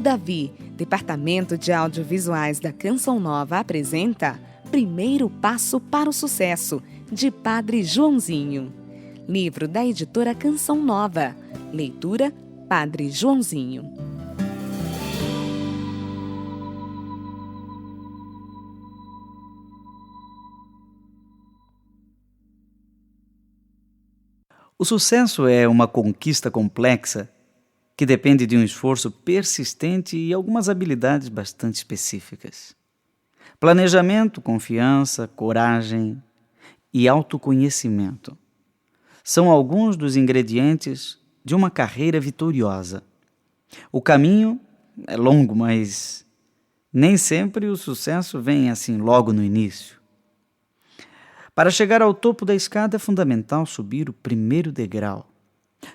Davi, Departamento de Audiovisuais da Canção Nova apresenta Primeiro Passo para o Sucesso, de Padre Joãozinho. Livro da editora Canção Nova. Leitura, Padre Joãozinho. O sucesso é uma conquista complexa que depende de um esforço persistente e algumas habilidades bastante específicas. Planejamento, confiança, coragem e autoconhecimento são alguns dos ingredientes de uma carreira vitoriosa. O caminho é longo, mas nem sempre o sucesso vem assim logo no início. Para chegar ao topo da escada é fundamental subir o primeiro degrau.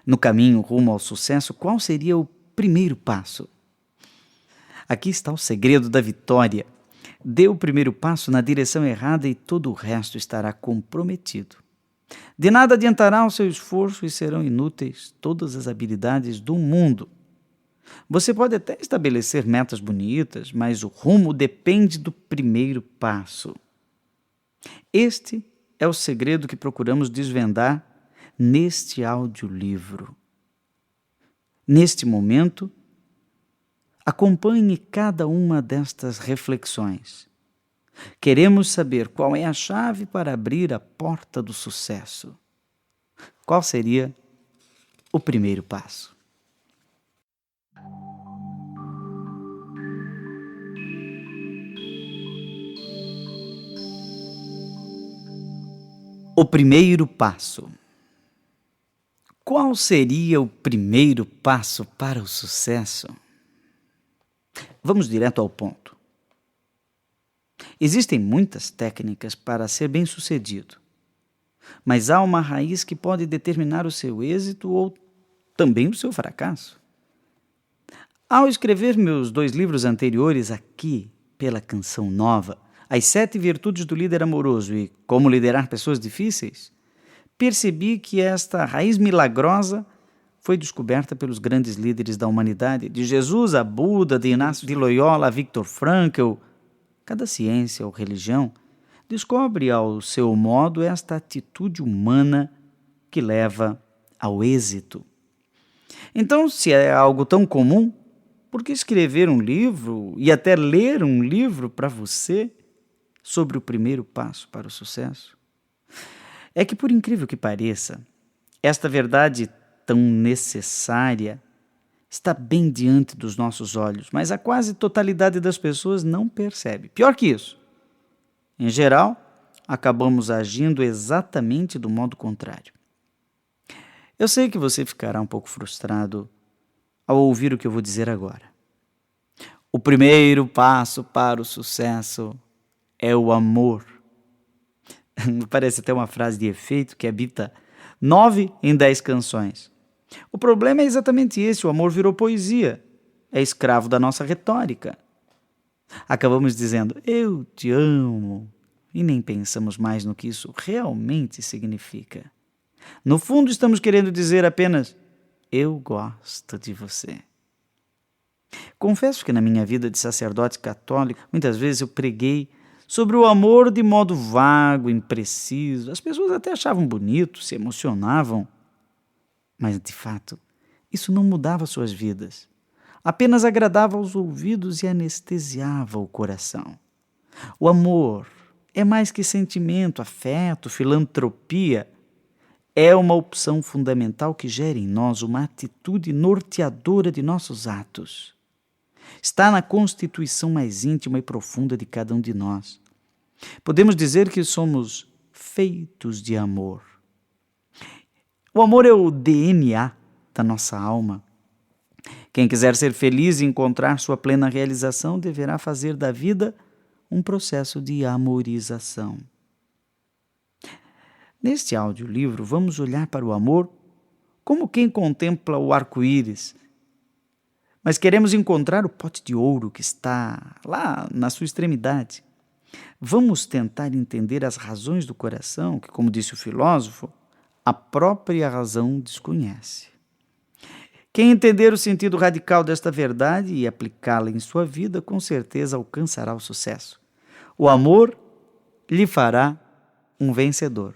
No caminho rumo ao sucesso, qual seria o primeiro passo? Aqui está o segredo da vitória. Dê o primeiro passo na direção errada e todo o resto estará comprometido. De nada adiantará o seu esforço e serão inúteis todas as habilidades do mundo. Você pode até estabelecer metas bonitas, mas o rumo depende do primeiro passo. Este é o segredo que procuramos desvendar neste audiolivro. Neste momento, acompanhe cada uma destas reflexões. Queremos saber qual é a chave para abrir a porta do sucesso. Qual seria o primeiro passo? O primeiro passo. Qual seria o primeiro passo para o sucesso? Vamos direto ao ponto. Existem muitas técnicas para ser bem-sucedido, mas há uma raiz que pode determinar o seu êxito ou também o seu fracasso. Ao escrever meus 2 livros anteriores aqui pela Canção Nova, As 7 Virtudes do Líder Amoroso e Como Liderar Pessoas Difíceis, percebi que esta raiz milagrosa foi descoberta pelos grandes líderes da humanidade, de Jesus a Buda, de Inácio de Loyola a Viktor Frankl. Cada ciência ou religião descobre ao seu modo esta atitude humana que leva ao êxito. Então, se é algo tão comum, por que escrever um livro e até ler um livro para você sobre o primeiro passo para o sucesso? É que, por incrível que pareça, esta verdade tão necessária está bem diante dos nossos olhos, mas a quase totalidade das pessoas não percebe. Pior que isso, em geral, acabamos agindo exatamente do modo contrário. Eu sei que você ficará um pouco frustrado ao ouvir o que eu vou dizer agora. O primeiro passo para o sucesso é o amor. Parece até uma frase de efeito que habita 9 em 10 canções. O problema é exatamente esse: o amor virou poesia, é escravo da nossa retórica. Acabamos dizendo, eu te amo, e nem pensamos mais no que isso realmente significa. No fundo, estamos querendo dizer apenas, eu gosto de você. Confesso que na minha vida de sacerdote católico, muitas vezes eu preguei sobre o amor de modo vago, impreciso. As pessoas até achavam bonito, se emocionavam. Mas, de fato, isso não mudava suas vidas. Apenas agradava aos ouvidos e anestesiava o coração. O amor é mais que sentimento, afeto, filantropia. É uma opção fundamental que gera em nós uma atitude norteadora de nossos atos. Está na constituição mais íntima e profunda de cada um de nós. Podemos dizer que somos feitos de amor. O amor é o DNA da nossa alma. Quem quiser ser feliz e encontrar sua plena realização deverá fazer da vida um processo de amorização. Neste audiolivro, vamos olhar para o amor como quem contempla o arco-íris. Mas queremos encontrar o pote de ouro que está lá na sua extremidade. Vamos tentar entender as razões do coração, que, como disse o filósofo, a própria razão desconhece. Quem entender o sentido radical desta verdade e aplicá-la em sua vida, com certeza alcançará o sucesso. O amor lhe fará um vencedor.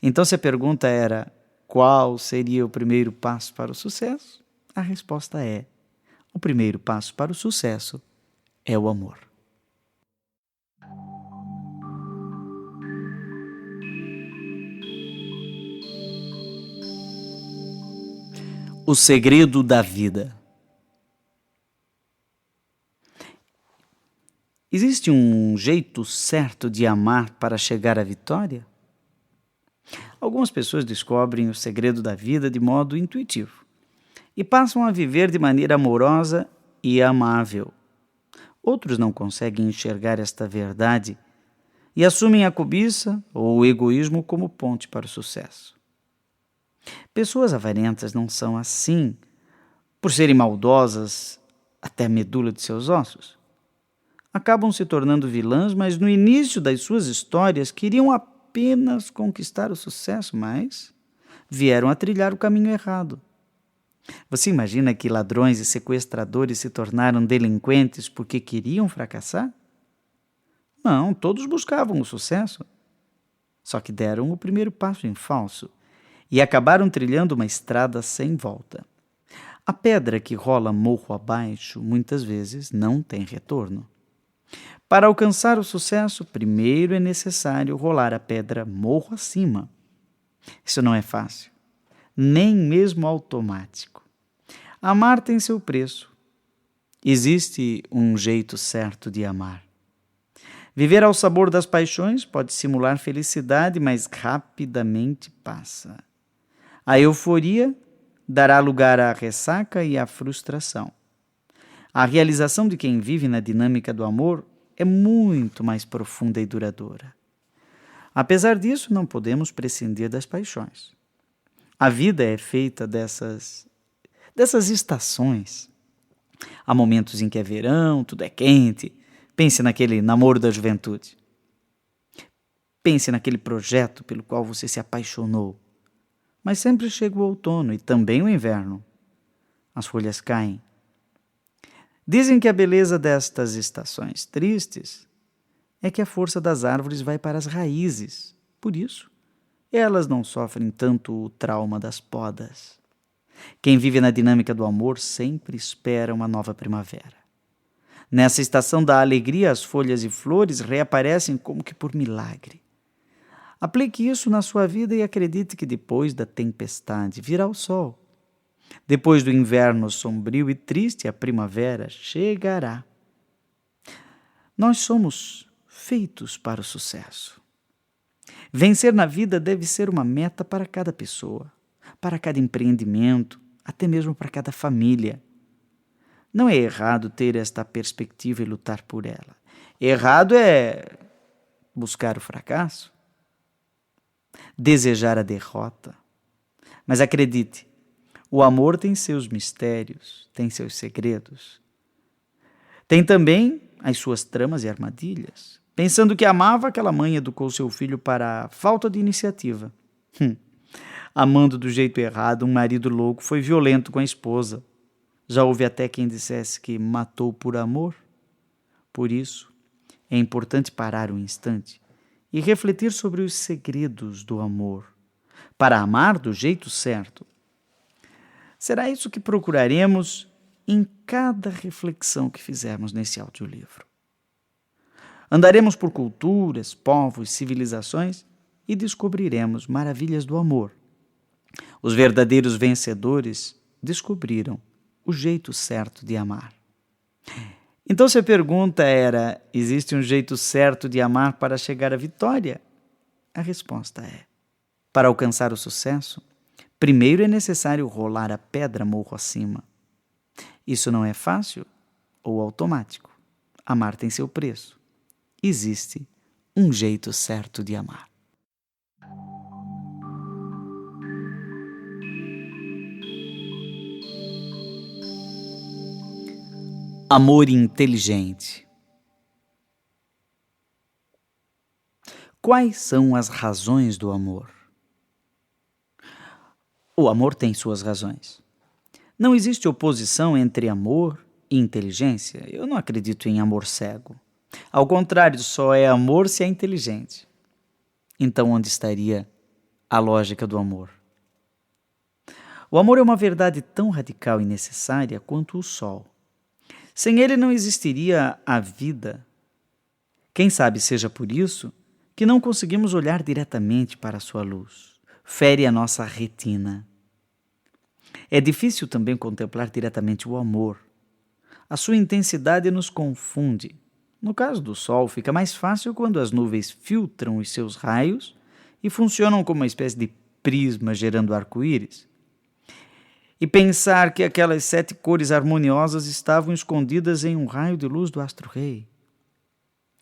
Então, se a pergunta era qual seria o primeiro passo para o sucesso, a resposta é: o primeiro passo para o sucesso é o amor. O segredo da vida. Existe um jeito certo de amar para chegar à vitória? Algumas pessoas descobrem o segredo da vida de modo intuitivo e passam a viver de maneira amorosa e amável. Outros não conseguem enxergar esta verdade e assumem a cobiça ou o egoísmo como ponte para o sucesso. Pessoas avarentas não são assim por serem maldosas até a medula de seus ossos. Acabam se tornando vilãs, mas no início das suas histórias queriam apenas conquistar o sucesso, mas vieram a trilhar o caminho errado. Você imagina que ladrões e sequestradores se tornaram delinquentes porque queriam fracassar? Não, todos buscavam o sucesso. Só que deram o primeiro passo em falso e acabaram trilhando uma estrada sem volta. A pedra que rola morro abaixo muitas vezes não tem retorno. Para alcançar o sucesso, primeiro é necessário rolar a pedra morro acima. Isso não é fácil, nem mesmo automático. Amar tem seu preço. Existe um jeito certo de amar. Viver ao sabor das paixões pode simular felicidade, mas rapidamente passa. A euforia dará lugar à ressaca e à frustração. A realização de quem vive na dinâmica do amor é muito mais profunda e duradoura. Apesar disso, não podemos prescindir das paixões. A vida é feita dessas estações. Há momentos em que é verão, tudo é quente. Pense naquele namoro da juventude. Pense naquele projeto pelo qual você se apaixonou. Mas sempre chega o outono e também o inverno. As folhas caem. Dizem que a beleza destas estações tristes é que a força das árvores vai para as raízes. Por isso, elas não sofrem tanto o trauma das podas. Quem vive na dinâmica do amor sempre espera uma nova primavera. Nessa estação da alegria, as folhas e flores reaparecem como que por milagre. Aplique isso na sua vida e acredite que depois da tempestade virá o sol. Depois do inverno sombrio e triste, a primavera chegará. Nós somos feitos para o sucesso. Vencer na vida deve ser uma meta para cada pessoa, para cada empreendimento, até mesmo para cada família. Não é errado ter esta perspectiva e lutar por ela. Errado é buscar o fracasso, desejar a derrota. Mas acredite, o amor tem seus mistérios, tem seus segredos. Tem também as suas tramas e armadilhas. Pensando que amava, aquela mãe educou seu filho para a falta de iniciativa. Amando do jeito errado, um marido louco foi violento com a esposa. Já houve até quem dissesse que matou por amor. Por isso, é importante parar um instante e refletir sobre os segredos do amor, para amar do jeito certo. Será isso que procuraremos em cada reflexão que fizermos nesse audiolivro. Andaremos por culturas, povos, civilizações e descobriremos maravilhas do amor. Os verdadeiros vencedores descobriram o jeito certo de amar. Então, se a pergunta era: existe um jeito certo de amar para chegar à vitória? A resposta é: para alcançar o sucesso, primeiro é necessário rolar a pedra morro acima. Isso não é fácil ou automático. Amar tem seu preço. Existe um jeito certo de amar. Amor inteligente. Quais são as razões do amor? O amor tem suas razões. Não existe oposição entre amor e inteligência. Eu não acredito em amor cego. Ao contrário, só é amor se é inteligente. Então, onde estaria a lógica do amor? O amor é uma verdade tão radical e necessária quanto o sol. Sem ele não existiria a vida. Quem sabe seja por isso que não conseguimos olhar diretamente para a sua luz. Fere a nossa retina. É difícil também contemplar diretamente o amor. A sua intensidade nos confunde. No caso do sol, fica mais fácil quando as nuvens filtram os seus raios e funcionam como uma espécie de prisma gerando arco-íris. E pensar que aquelas 7 cores harmoniosas estavam escondidas em um raio de luz do astro-rei.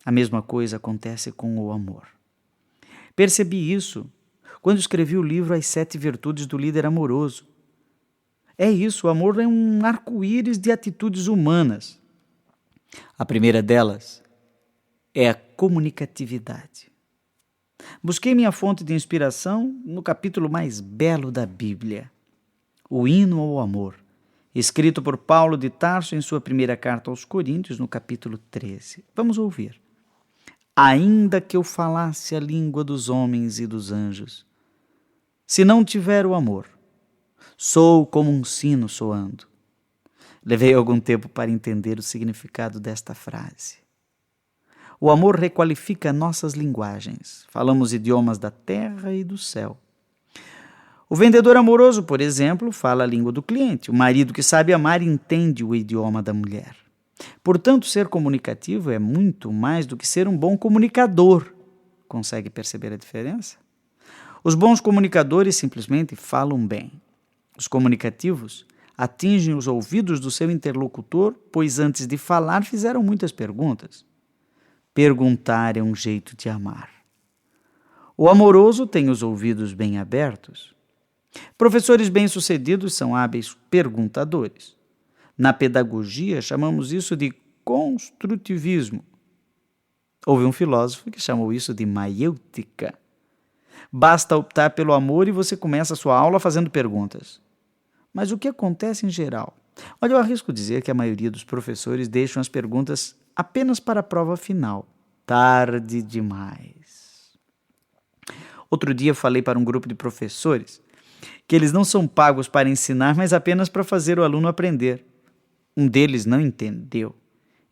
A mesma coisa acontece com o amor. Percebi isso quando escrevi o livro As 7 Virtudes do Líder Amoroso. É isso, o amor é um arco-íris de atitudes humanas. A primeira delas é a comunicatividade. Busquei minha fonte de inspiração no capítulo mais belo da Bíblia, o Hino ao Amor, escrito por Paulo de Tarso em sua primeira carta aos Coríntios, no capítulo 13. Vamos ouvir. Ainda que eu falasse a língua dos homens e dos anjos, se não tiver o amor, sou como um sino soando. Levei algum tempo para entender o significado desta frase. O amor requalifica nossas linguagens. Falamos idiomas da terra e do céu. O vendedor amoroso, por exemplo, fala a língua do cliente. O marido que sabe amar entende o idioma da mulher. Portanto, ser comunicativo é muito mais do que ser um bom comunicador. Consegue perceber a diferença? Os bons comunicadores simplesmente falam bem. Os comunicativos atingem os ouvidos do seu interlocutor, pois antes de falar fizeram muitas perguntas. Perguntar é um jeito de amar. O amoroso tem os ouvidos bem abertos. Professores bem-sucedidos são hábeis perguntadores. Na pedagogia, chamamos isso de construtivismo. Houve um filósofo que chamou isso de maiêutica. Basta optar pelo amor e você começa a sua aula fazendo perguntas. Mas o que acontece em geral? Olha, eu arrisco dizer que a maioria dos professores deixam as perguntas apenas para a prova final. Tarde demais. Outro dia falei para um grupo de professores que eles não são pagos para ensinar, mas apenas para fazer o aluno aprender. Um deles não entendeu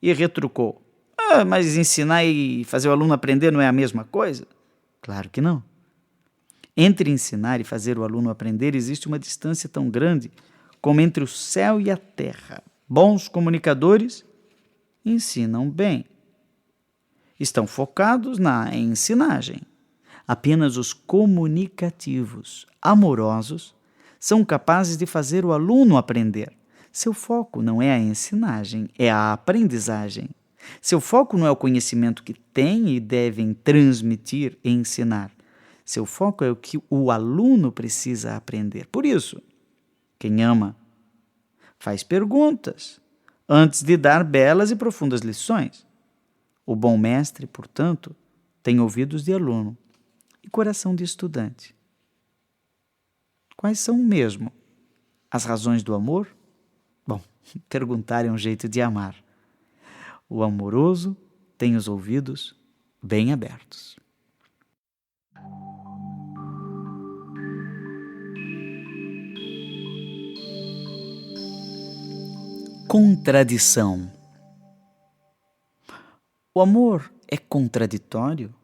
e retrucou. Mas ensinar e fazer o aluno aprender não é a mesma coisa? Claro que não. Entre ensinar e fazer o aluno aprender existe uma distância tão grande como entre o céu e a terra. Bons comunicadores ensinam bem. Estão focados na ensinagem. Apenas os comunicativos, amorosos, são capazes de fazer o aluno aprender. Seu foco não é a ensinagem, é a aprendizagem. Seu foco não é o conhecimento que têm e devem transmitir e ensinar. Seu foco é o que o aluno precisa aprender. Por isso, quem ama faz perguntas antes de dar belas e profundas lições. O bom mestre, portanto, tem ouvidos de aluno e coração de estudante. Quais são mesmo as razões do amor? Bom, perguntar é um jeito de amar. O amoroso tem os ouvidos bem abertos. Contradição. O amor é contraditório?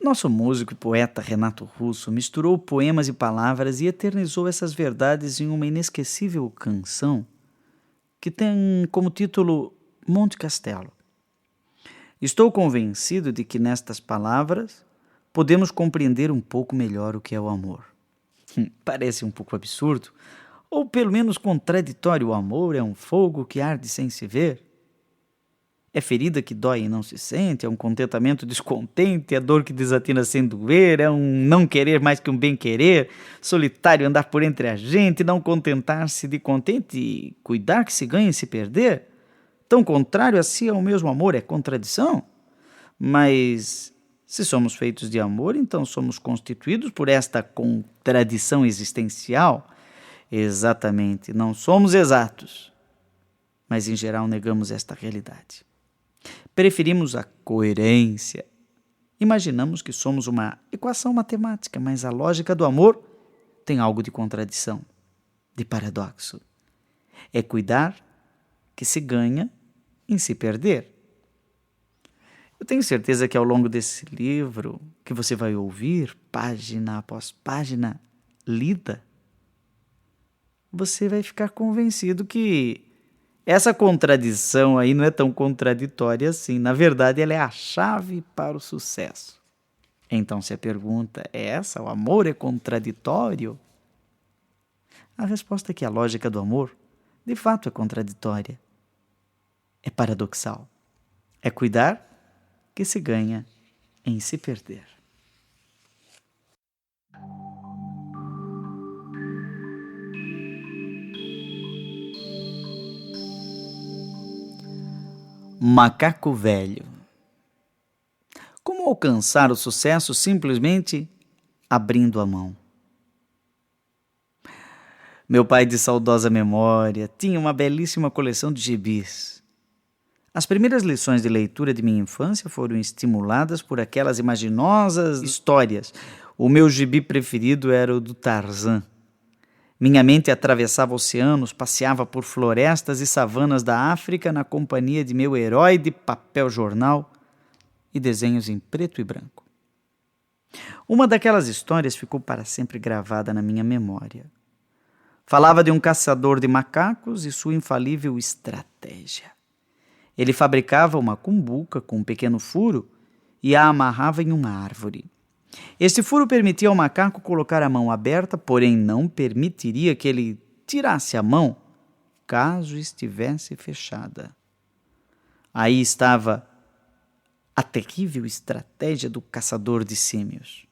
Nosso músico e poeta Renato Russo misturou poemas e palavras e eternizou essas verdades em uma inesquecível canção que tem como título Monte Castelo. Estou convencido de que nestas palavras podemos compreender um pouco melhor o que é o amor. Parece um pouco absurdo, ou pelo menos contraditório. O amor é um fogo que arde sem se ver. É ferida que dói e não se sente, é um contentamento descontente, é dor que desatina sem doer, é um não querer mais que um bem querer, solitário andar por entre a gente, não contentar-se de contente e cuidar que se ganha e se perder. Tão contrário a si ao mesmo amor, é contradição. Mas se somos feitos de amor, então somos constituídos por esta contradição existencial. Exatamente, não somos exatos, mas em geral negamos esta realidade. Preferimos a coerência. Imaginamos que somos uma equação matemática, mas a lógica do amor tem algo de contradição, de paradoxo. É cuidar que se ganha em se perder. Eu tenho certeza que ao longo desse livro, que você vai ouvir, página após página, lida, você vai ficar convencido que essa contradição aí não é tão contraditória assim. Na verdade, ela é a chave para o sucesso. Então, se a pergunta é essa, o amor é contraditório? A resposta é que a lógica do amor, de fato, é contraditória. É paradoxal. É cuidar que se ganha em se perder. Macaco Velho. Como alcançar o sucesso simplesmente abrindo a mão? Meu pai de saudosa memória tinha uma belíssima coleção de gibis. As primeiras lições de leitura de minha infância foram estimuladas por aquelas imaginosas histórias. O meu gibi preferido era o do Tarzan. Minha mente atravessava oceanos, passeava por florestas e savanas da África na companhia de meu herói de papel jornal e desenhos em preto e branco. Uma daquelas histórias ficou para sempre gravada na minha memória. Falava de um caçador de macacos e sua infalível estratégia. Ele fabricava uma cumbuca com um pequeno furo e a amarrava em uma árvore. Este furo permitia ao macaco colocar a mão aberta, porém não permitiria que ele tirasse a mão caso estivesse fechada. Aí estava a terrível estratégia do caçador de símios.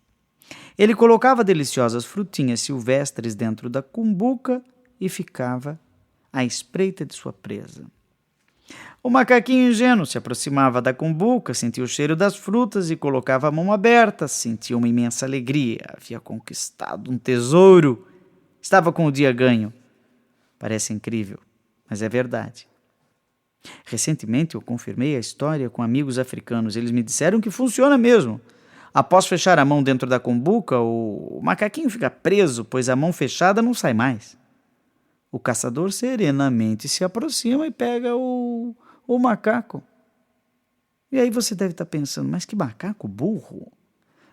Ele colocava deliciosas frutinhas silvestres dentro da cumbuca e ficava à espreita de sua presa. O macaquinho ingênuo se aproximava da cumbuca, sentia o cheiro das frutas e colocava a mão aberta. Sentia uma imensa alegria. Havia conquistado um tesouro. Estava com o dia ganho. Parece incrível, mas é verdade. Recentemente eu confirmei a história com amigos africanos. Eles me disseram que funciona mesmo. Após fechar a mão dentro da cumbuca, o macaquinho fica preso, pois a mão fechada não sai mais. O caçador serenamente se aproxima e pega o macaco. E aí você deve estar pensando, mas que macaco burro?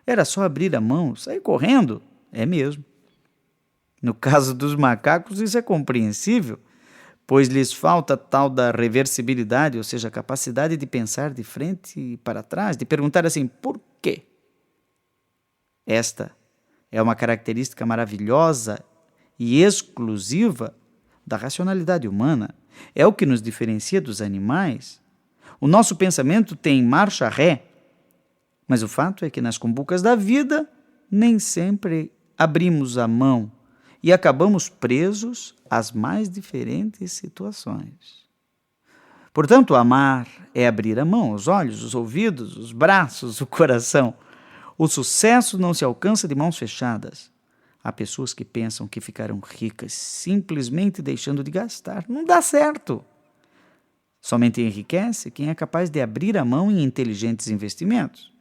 Era só abrir a mão, sair correndo? É mesmo. No caso dos macacos, isso é compreensível, pois lhes falta tal da reversibilidade, ou seja, a capacidade de pensar de frente e para trás, de perguntar assim, por quê? Esta é uma característica maravilhosa e exclusiva da racionalidade humana. É o que nos diferencia dos animais. O nosso pensamento tem marcha ré, mas o fato é que nas cumbucas da vida nem sempre abrimos a mão e acabamos presos às mais diferentes situações. Portanto, amar é abrir a mão, os olhos, os ouvidos, os braços, o coração. O sucesso não se alcança de mãos fechadas. Há pessoas que pensam que ficaram ricas simplesmente deixando de gastar. Não dá certo. Somente enriquece quem é capaz de abrir a mão em inteligentes investimentos.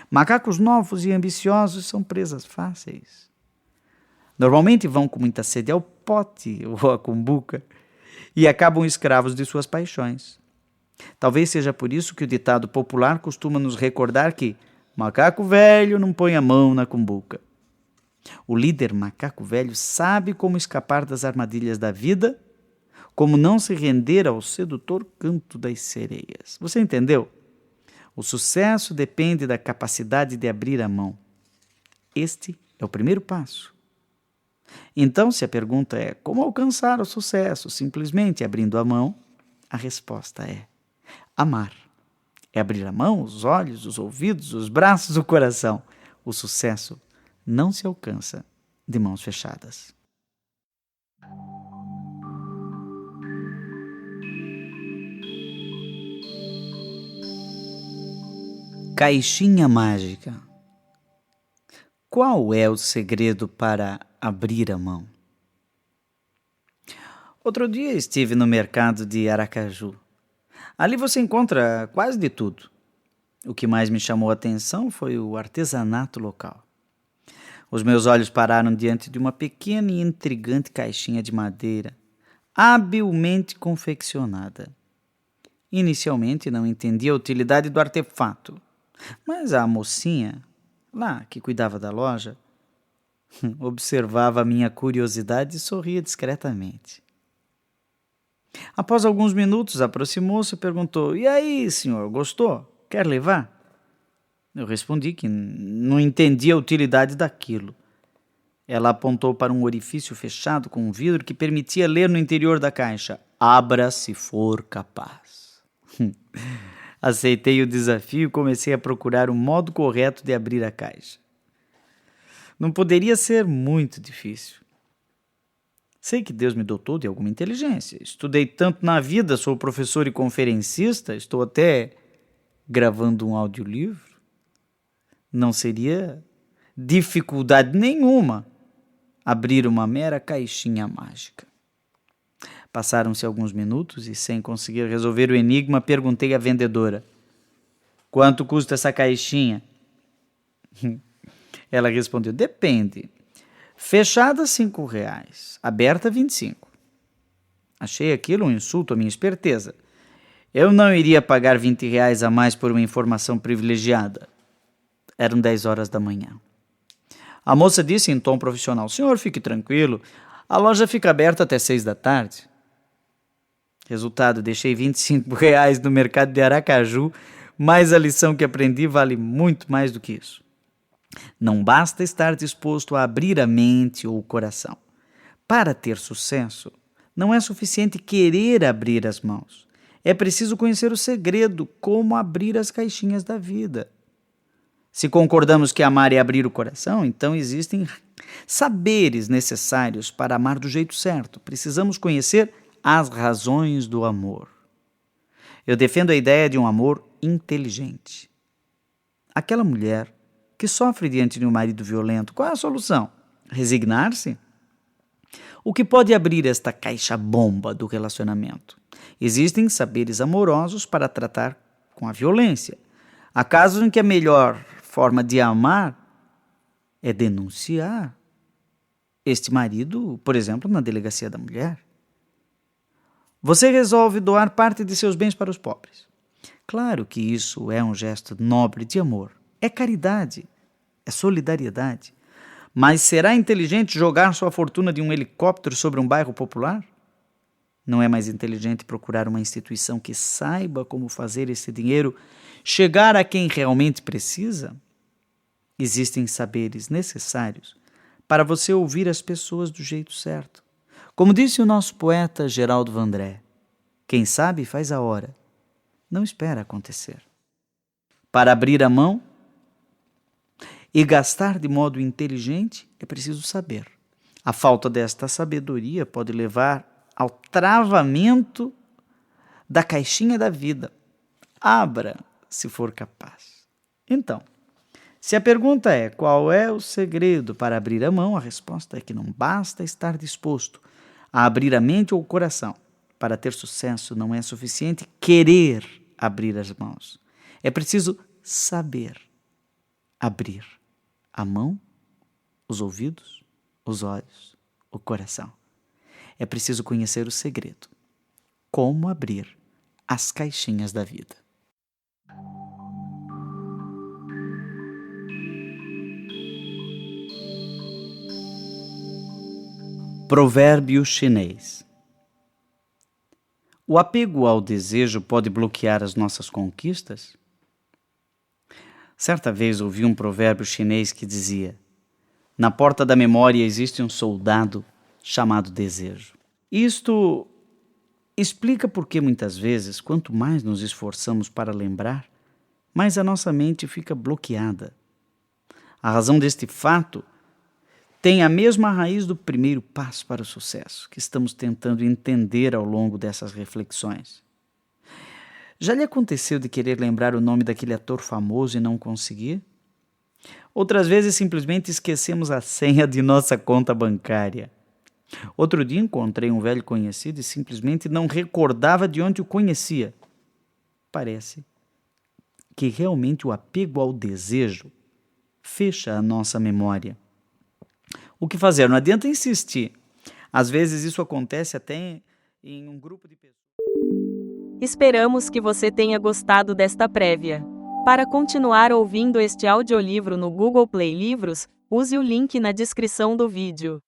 Macacos novos e ambiciosos são presas fáceis. Normalmente vão com muita sede ao pote ou à cumbuca e acabam escravos de suas paixões. Talvez seja por isso que o ditado popular costuma nos recordar que macaco velho não põe a mão na cumbuca. O líder macaco velho sabe como escapar das armadilhas da vida, como não se render ao sedutor canto das sereias. Você entendeu? O sucesso depende da capacidade de abrir a mão. Este é o primeiro passo. Então, se a pergunta é como alcançar o sucesso simplesmente abrindo a mão, a resposta é amar. É abrir a mão, os olhos, os ouvidos, os braços, o coração. O sucesso não se alcança de mãos fechadas. Caixinha mágica. Qual é o segredo para abrir a mão? Outro dia estive no mercado de Aracaju. Ali você encontra quase de tudo. O que mais me chamou a atenção foi o artesanato local. Os meus olhos pararam diante de uma pequena e intrigante caixinha de madeira, habilmente confeccionada. Inicialmente não entendi a utilidade do artefato, mas a mocinha, lá que cuidava da loja, observava a minha curiosidade e sorria discretamente. Após alguns minutos, aproximou-se e perguntou: "E aí, senhor, gostou? Quer levar?" Eu respondi que não entendia a utilidade daquilo. Ela apontou para um orifício fechado com um vidro que permitia ler no interior da caixa: "Abra se for capaz." Aceitei o desafio e comecei a procurar o modo correto de abrir a caixa. Não poderia ser muito difícil. Sei que Deus me dotou de alguma inteligência. Estudei tanto na vida, sou professor e conferencista, estou até gravando um audiolivro. Não seria dificuldade nenhuma abrir uma mera caixinha mágica. Passaram-se alguns minutos e, sem conseguir resolver o enigma, perguntei à vendedora: "Quanto custa essa caixinha?" Ela respondeu: "Depende. Fechada, R$5, aberta, R$25. Achei aquilo um insulto à minha esperteza. Eu não iria pagar R$20 a mais por uma informação privilegiada. Eram 10 horas da manhã. A moça disse em tom profissional: "Senhor, fique tranquilo, a loja fica aberta até 6 da tarde. Resultado, deixei R$25 no mercado de Aracaju, mas a lição que aprendi vale muito mais do que isso. Não basta estar disposto a abrir a mente ou o coração. Para ter sucesso, não é suficiente querer abrir as mãos. É preciso conhecer o segredo, como abrir as caixinhas da vida. Se concordamos que amar é abrir o coração, então existem saberes necessários para amar do jeito certo. Precisamos conhecer as razões do amor. Eu defendo a ideia de um amor inteligente. Aquela mulher que sofre diante de um marido violento, qual é a solução? Resignar-se? O que pode abrir esta caixa-bomba do relacionamento? Existem saberes amorosos para tratar com a violência. Há casos em que a melhor forma de amar é denunciar este marido, por exemplo, na delegacia da mulher. Você resolve doar parte de seus bens para os pobres. Claro que isso é um gesto nobre de amor. É caridade, é solidariedade. Mas será inteligente jogar sua fortuna de um helicóptero sobre um bairro popular? Não é mais inteligente procurar uma instituição que saiba como fazer esse dinheiro chegar a quem realmente precisa? Existem saberes necessários para você ouvir as pessoas do jeito certo. Como disse o nosso poeta Geraldo Vandré: "Quem sabe faz a hora, não espera acontecer." Para abrir a mão e gastar de modo inteligente, é preciso saber. A falta desta sabedoria pode levar ao travamento da caixinha da vida. Abra, se for capaz. Então, se a pergunta é qual é o segredo para abrir a mão, a resposta é que não basta estar disposto a abrir a mente ou o coração. Para ter sucesso, não é suficiente querer abrir as mãos. É preciso saber abrir a mão, os ouvidos, os olhos, o coração. É preciso conhecer o segredo. Como abrir as caixinhas da vida. Provérbio chinês. O apego ao desejo pode bloquear as nossas conquistas? Certa vez ouvi um provérbio chinês que dizia: "Na porta da memória existe um soldado chamado desejo." Isto explica por que muitas vezes, quanto mais nos esforçamos para lembrar, mais a nossa mente fica bloqueada. A razão deste fato tem a mesma raiz do primeiro passo para o sucesso, que estamos tentando entender ao longo dessas reflexões. Já lhe aconteceu de querer lembrar o nome daquele ator famoso e não conseguir? Outras vezes simplesmente esquecemos a senha de nossa conta bancária. Outro dia encontrei um velho conhecido e simplesmente não recordava de onde o conhecia. Parece que realmente o apego ao desejo fecha a nossa memória. O que fazer? Não adianta insistir. Às vezes isso acontece até em um grupo de pessoas. Esperamos que você tenha gostado desta prévia. Para continuar ouvindo este audiolivro no Google Play Livros, use o link na descrição do vídeo.